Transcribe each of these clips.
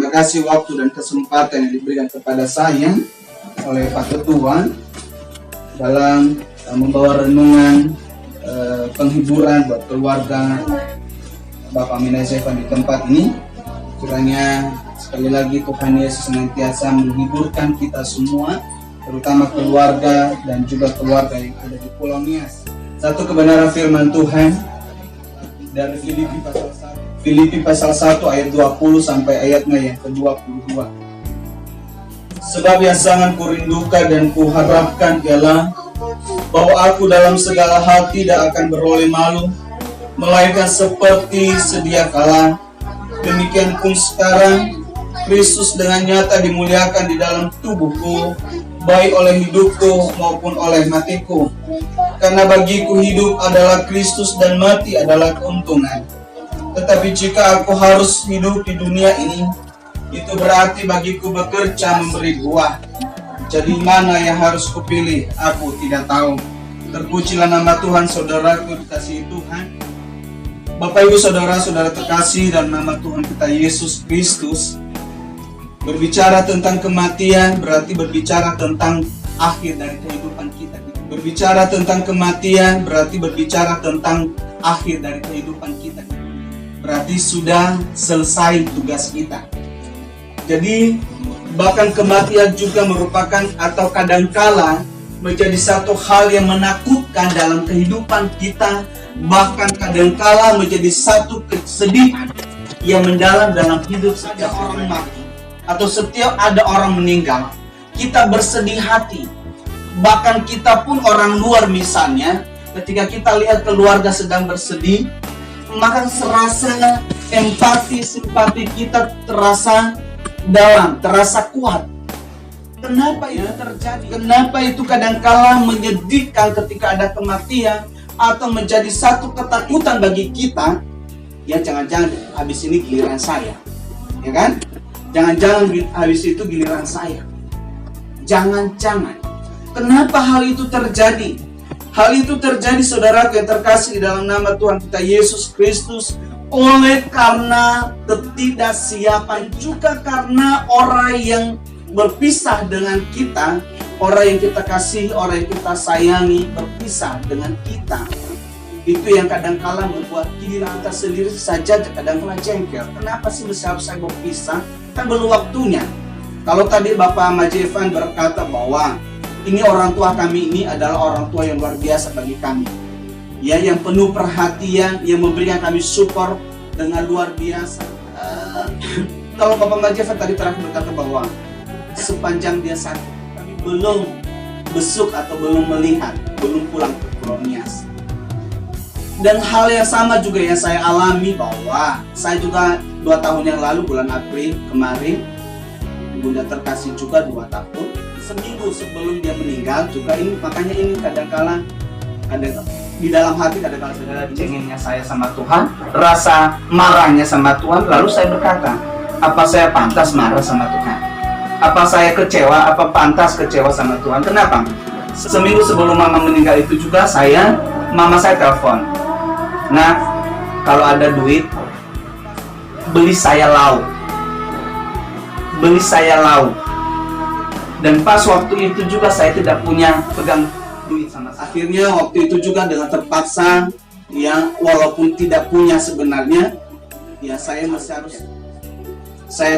Terima kasih waktu dan kesempatan yang diberikan kepada saya oleh Pak Ketua dalam membawa renungan penghiburan buat keluarga Bapak Aminah Zefan di tempat ini. Kiranya sekali lagi Tuhan Yesus senantiasa menghibur kita semua, terutama keluarga dan juga keluarga yang ada di Pulau Nias. Satu kebenaran firman Tuhan dari Filipi pasal 1 ayat 20 sampai ayatnya yang ke-22. Sebab yang sangat kurindukan dan kuharapkan ialah bahwa aku dalam segala hal tidak akan beroleh malu, melainkan seperti sedia kala. Demikian pun sekarang Kristus dengan nyata dimuliakan di dalam tubuhku, baik oleh hidupku maupun oleh matiku. Karena bagiku hidup adalah Kristus dan mati adalah keuntungan. Tetapi jika aku harus hidup di dunia ini, itu berarti bagiku bekerja memberi buah. Jadi mana yang harus kupilih? Aku tidak tahu. Terpujilah nama Tuhan, saudaraku dikasihi Tuhan. Bapak Ibu saudara-saudara terkasih, dalam nama Tuhan kita Yesus Kristus, berbicara tentang kematian berarti berbicara tentang akhir dari kehidupan kita. Berbicara tentang kematian berarti berbicara tentang akhir dari kehidupan kita. Berarti sudah selesai tugas kita. Jadi bahkan kematian juga merupakan atau kadangkala menjadi satu hal yang menakutkan dalam kehidupan kita. Bahkan kadangkala menjadi satu kesedihan yang mendalam dalam hidup. Setiap orang mati atau setiap ada orang meninggal, kita bersedih hati. Bahkan kita pun orang luar misalnya, ketika kita lihat keluarga sedang bersedih, maka serasa empati, simpati kita terasa dalam, terasa kuat. Kenapa itu terjadi? Kenapa itu kadangkala menyedihkan ketika ada kematian atau menjadi satu ketakutan bagi kita? Ya jangan-jangan habis ini giliran saya, ya kan? Jangan-jangan habis itu giliran saya. Jangan-jangan. Kenapa hal itu terjadi? Hal itu terjadi saudara yang terkasih di dalam nama Tuhan kita Yesus Kristus, oleh karena ketidaksiapan, juga karena orang yang berpisah dengan kita, orang yang kita kasih, orang yang kita sayangi berpisah dengan kita. Itu yang kadangkala membuat kita sendiri saja kadangkala jengkel. Kenapa sih harus saya berpisah? Kan belum waktunya. Kalau tadi Bapak Majevan berkata bahwa ini orang tua kami ini adalah orang tua yang luar biasa bagi kami. Ya, yang penuh perhatian, yang memberikan kami support dengan luar biasa. Kalau Bapak Majevan tadi terakhir berkata bahwa sepanjang dia sakit, kami belum besuk atau belum melihat, belum pulang ke Pulau Nias. Dan hal yang sama juga yang saya alami, bahwa saya juga 2 tahun yang lalu bulan April kemarin, Bunda terkasih juga 2 tahun. Seminggu sebelum dia meninggal juga ini, makanya ini kadangkala ada di dalam hati, kadangkala saudara cengennya saya sama Tuhan, rasa marahnya sama Tuhan. Lalu saya berkata, apa saya pantas marah sama Tuhan? Apa saya kecewa? Apa pantas kecewa sama Tuhan? Kenapa? Seminggu sebelum mama meninggal itu juga mama saya telepon. Nah, kalau ada duit, beli saya lauk. Beli saya lauk. Dan pas waktu itu juga saya tidak punya pegang duit sama sekali. Akhirnya waktu itu juga dengan terpaksa, ya walaupun tidak punya sebenarnya, ya saya masih harus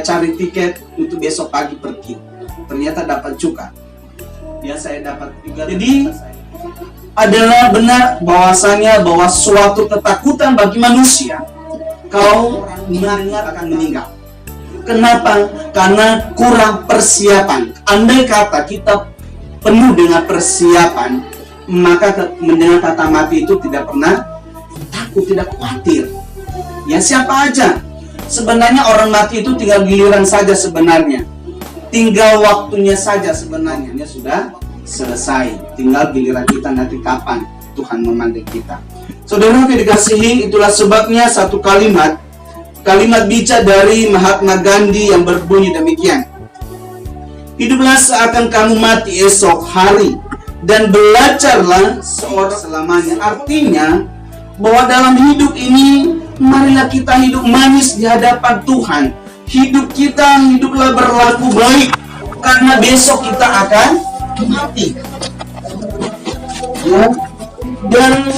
cari tiket untuk besok pagi pergi. Ternyata dapat juga. Ya saya dapat juga. Jadi adalah benar bahwasanya bahwa suatu ketakutan bagi manusia kalau mendengar akan meninggal. Kenapa? Karena kurang persiapan. Andai kata kita penuh dengan persiapan, maka mendengar kata mati itu tidak pernah takut, tidak khawatir. Ya siapa aja. Sebenarnya orang mati itu tinggal giliran saja sebenarnya. Tinggal waktunya saja sebenarnya. Dia sudah selesai. Tinggal giliran kita nanti kapan Tuhan memanggil kita. Saudara yang dikasihi, itulah sebabnya satu kalimat bijak dari Mahatma Gandhi yang berbunyi demikian. Hiduplah seakan kamu mati esok hari, dan belajarlah seorang selamanya. Artinya bahwa dalam hidup ini marilah kita hidup manis di hadapan Tuhan. hidup kita hiduplah berlaku baik, karena besok kita akan mati. Ya. Dan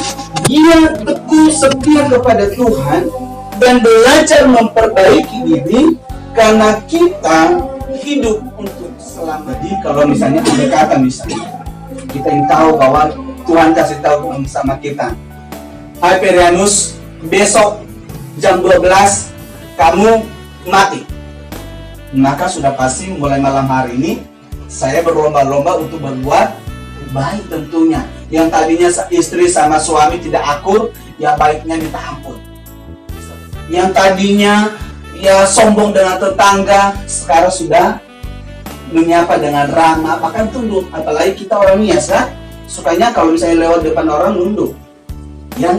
dia teguh setia kepada Tuhan dan belajar memperbaiki diri, karena kita hidup untuk selama. Jadi kalau misalnya ada kata kita yang tahu bahwa Tuhan kasih tahu sama kita, hai Perianus, besok jam 12 kamu mati. Maka sudah pasti mulai malam hari ini saya berlomba-lomba untuk berbuat baik tentunya. Yang tadinya istri sama suami tidak akur, ya baiknya minta ampun. Yang tadinya ya sombong dengan tetangga, sekarang sudah menyapa dengan ramah, bahkan tunduk. Apalagi kita orang Nias, kan? Sukanya kalau misalnya lewat depan orang nunduk. Ya.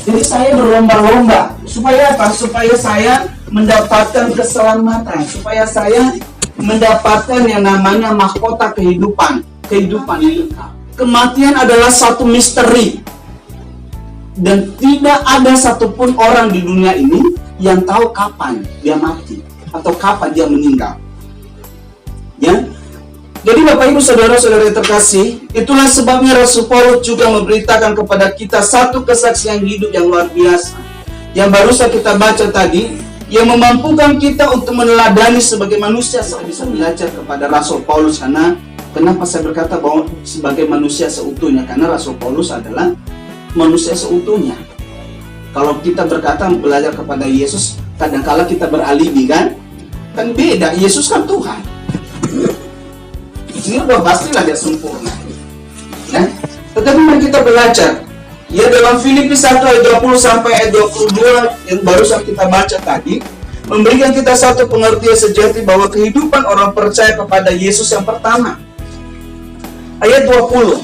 Jadi saya berlomba-lomba supaya apa? Supaya saya mendapatkan keselamatan, supaya saya mendapatkan yang namanya mahkota kehidupan ini. Kematian adalah satu misteri, dan tidak ada satupun orang di dunia ini yang tahu kapan dia mati atau kapan dia meninggal. Ya, jadi Bapak Ibu saudara-saudara yang terkasih, itulah sebabnya Rasul Paulus juga memberitakan kepada kita satu kesaksian hidup yang luar biasa, yang baru saja kita baca tadi, yang memampukan kita untuk meneladani sebagai manusia. Saya bisa belajar kepada Rasul Paulus. Kenapa saya berkata bahwa sebagai manusia seutuhnya? Karena Rasul Paulus adalah manusia seutuhnya. Kalau kita berkata belajar kepada Yesus, kadang-kala kita beralibi, kan beda. Yesus kan Tuhan. Ini udah pastilah dia sempurna. Ya? Tetapi mari kita belajar. Ya, dalam Filipi 1 ayat 20 sampai ayat 22 yang baru saja kita baca tadi, memberikan kita satu pengertian sejati bahwa kehidupan orang percaya kepada Yesus yang pertama. Ayat 20.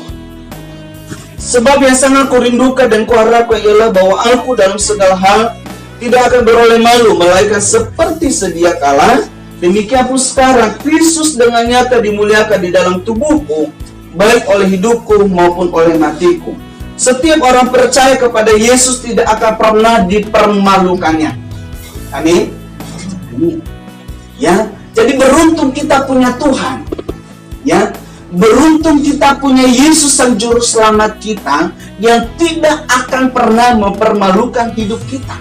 Sebab yang sangat kurindukan dan kuharapkan ialah bahwa aku dalam segala hal tidak akan beroleh malu, melainkan seperti sedia kala, demikian pun sekarang Kristus dengan nyata dimuliakan di dalam tubuhku, baik oleh hidupku maupun oleh matiku. Setiap orang percaya kepada Yesus tidak akan pernah dipermalukannya. Amin. Ya, jadi beruntung kita punya Tuhan. Ya, beruntung kita punya Yesus sang juru selamat kita, yang tidak akan pernah mempermalukan hidup kita.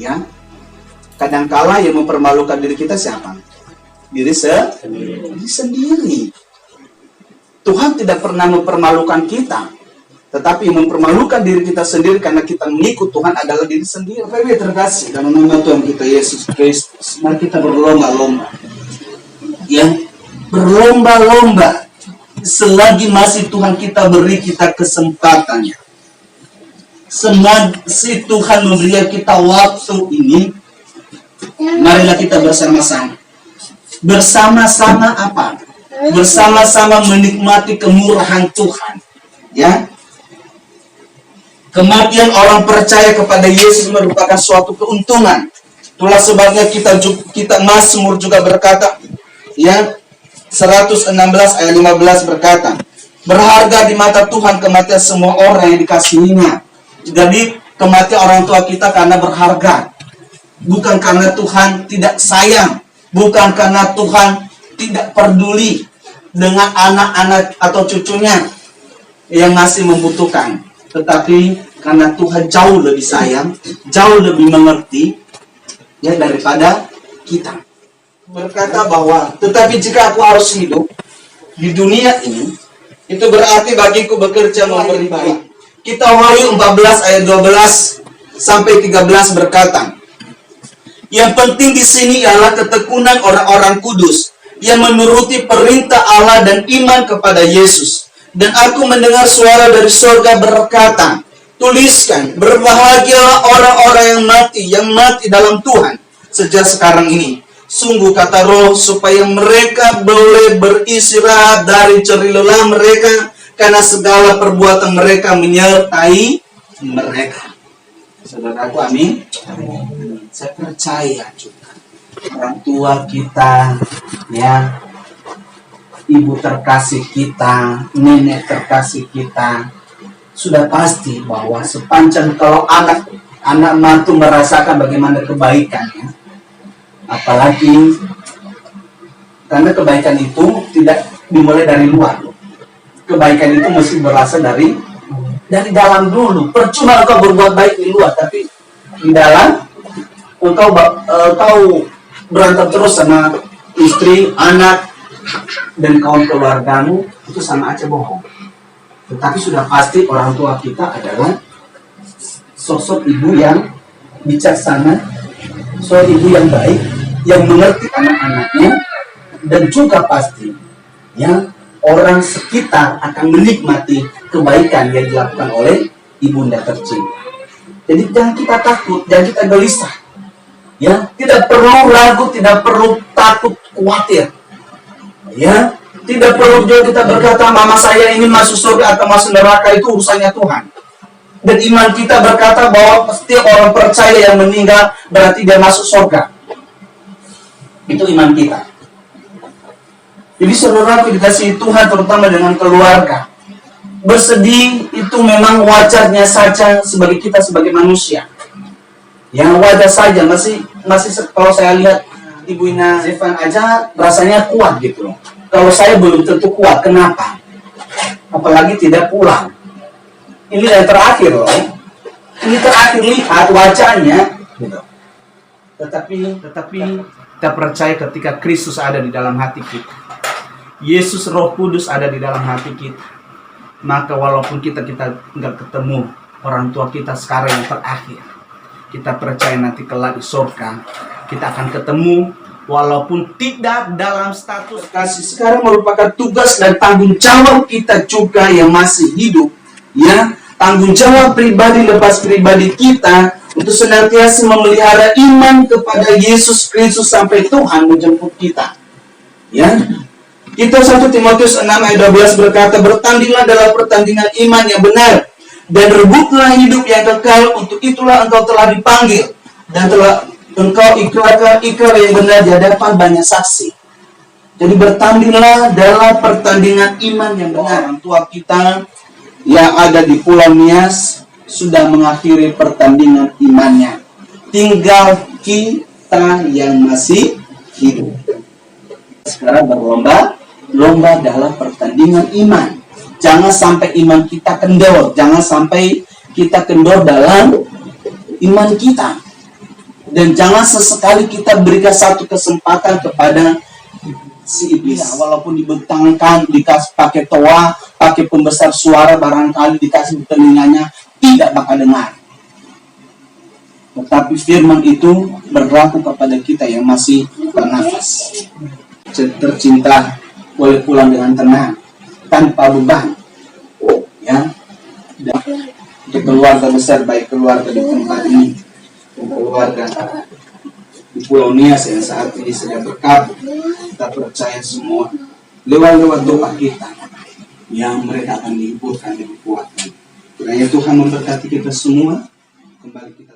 Ya, kadangkala yang mempermalukan diri kita siapa? Diri sendiri. Tuhan tidak pernah mempermalukan kita, tetapi mempermalukan diri kita sendiri karena kita mengikut Tuhan adalah diri sendiri. Bapak terkasih dalam nama Tuhan kita Yesus Kristus, mari kita berlomba-lomba. Ya, berlomba-lomba selagi masih Tuhan kita beri kita kesempatannya. Semasi Tuhan memberi kita waktu ini, marilah kita bersama-sama. Bersama-sama apa? Bersama-sama menikmati kemurahan Tuhan. Ya. Kematian orang percaya kepada Yesus merupakan suatu keuntungan. Itulah sebabnya kita Mazmur juga berkata, ya, 116 ayat 15 berkata, berharga di mata Tuhan kematian semua orang yang dikasihinya. Jadi kematian orang tua kita karena berharga, bukan karena Tuhan tidak sayang, bukan karena Tuhan tidak peduli dengan anak-anak atau cucunya yang masih membutuhkan, tetapi karena Tuhan jauh lebih sayang, jauh lebih mengerti ya daripada kita. Berkata bahwa tetapi jika aku harus hidup di dunia ini, itu berarti bagiku bekerja memberi baik. Kita Wahyu 14 ayat 12 sampai 13 berkata, yang penting di sini ialah ketekunan orang-orang kudus yang menuruti perintah Allah dan iman kepada Yesus. Dan aku mendengar suara dari surga berkata, tuliskan, berbahagialah orang-orang yang mati dalam Tuhan sejak sekarang ini. Sungguh kata Roh, supaya mereka boleh beristirahat dari jerih lelah mereka, karena segala perbuatan mereka menyertai mereka. Saudaraku, amin. Saya percaya juga orang tua kita, ya, ibu terkasih kita, nenek terkasih kita, sudah pasti bahwa sepanjang kalau anak mantu merasakan bagaimana kebaikannya. Apalagi karena kebaikan itu tidak dimulai dari luar. Kebaikan itu mesti berasal dari dalam dulu. Percuma engkau berbuat baik di luar, tapi di dalam engkau berantem terus sama istri, anak, dan kaum keluargamu, itu sama aja bohong. Tetapi sudah pasti orang tua kita adalah sosok ibu yang bijaksana, sosok ibu yang baik, yang mengerti anak-anaknya, dan juga pasti ya orang sekitar akan menikmati kebaikan yang dilakukan oleh ibunda tercinta. Jadi jangan kita takut, jangan kita gelisah. Ya, tidak perlu ragu, tidak perlu takut, khawatir. Ya, tidak perlu juga kita berkata, mama saya ingin masuk surga atau masuk neraka, itu urusannya Tuhan. Dan iman kita berkata bahwa setiap orang percaya yang meninggal berarti dia masuk surga. Itu iman kita. Jadi saudara dikasihi Tuhan, terutama dengan keluarga, bersedih itu memang wajarnya saja sebagai kita sebagai manusia. Yang wajar saja, masih kalau saya lihat Ibu Ina Zefan aja rasanya kuat gitu loh. Kalau saya belum tentu kuat, kenapa? Apalagi tidak pulang. Ini yang terakhir loh. Ini terakhir lihat wajahnya gitu. Tetapi kita percaya ketika Kristus ada di dalam hati kita, Yesus Roh Kudus ada di dalam hati kita, maka walaupun kita nggak ketemu orang tua kita sekarang yang terakhir, kita percaya nanti kelak di surga kita akan ketemu, walaupun tidak dalam status kasih. Sekarang merupakan tugas dan tanggung jawab kita juga yang masih hidup, ya, tanggung jawab pribadi lepas pribadi kita untuk senantiasa memelihara iman kepada Yesus Kristus sampai Tuhan menjemput kita. Ya, kita 1 Timotius 6 ayat 12 berkata, bertandinglah dalam pertandingan iman yang benar, dan rebutlah hidup yang kekal, untuk itulah engkau telah dipanggil, dan telah engkau ikrar yang benar di hadapan banyak saksi. Jadi bertandinglah dalam pertandingan iman yang benar. Orang tua kita yang ada di Pulau Nias sudah mengakhiri pertandingan imannya. Tinggal kita yang masih hidup. Sekarang berlomba dalam pertandingan iman. Jangan sampai iman kita kendor. Jangan sampai kita kendor dalam iman kita. Dan jangan sesekali kita berikan satu kesempatan kepada si iblis. Ya, walaupun dibentangkan, dikasih pakai toa, pakai pembesar suara, barangkali dikasih di telinganya, tidak bakal dengar. Tetapi firman itu berlaku kepada kita yang masih bernafas. Tercinta boleh pulang dengan tenang, tanpa beban. Ya, dan untuk keluarga besar, baik keluarga di tempat ini, keluarga di Pulau Nias yang saat ini sedang berkabut, kita percaya semua lewat doa kita yang mereka akan dihiburkan dan dikuatkan. Kiranya Tuhan memberkati kita semua. Kembali kita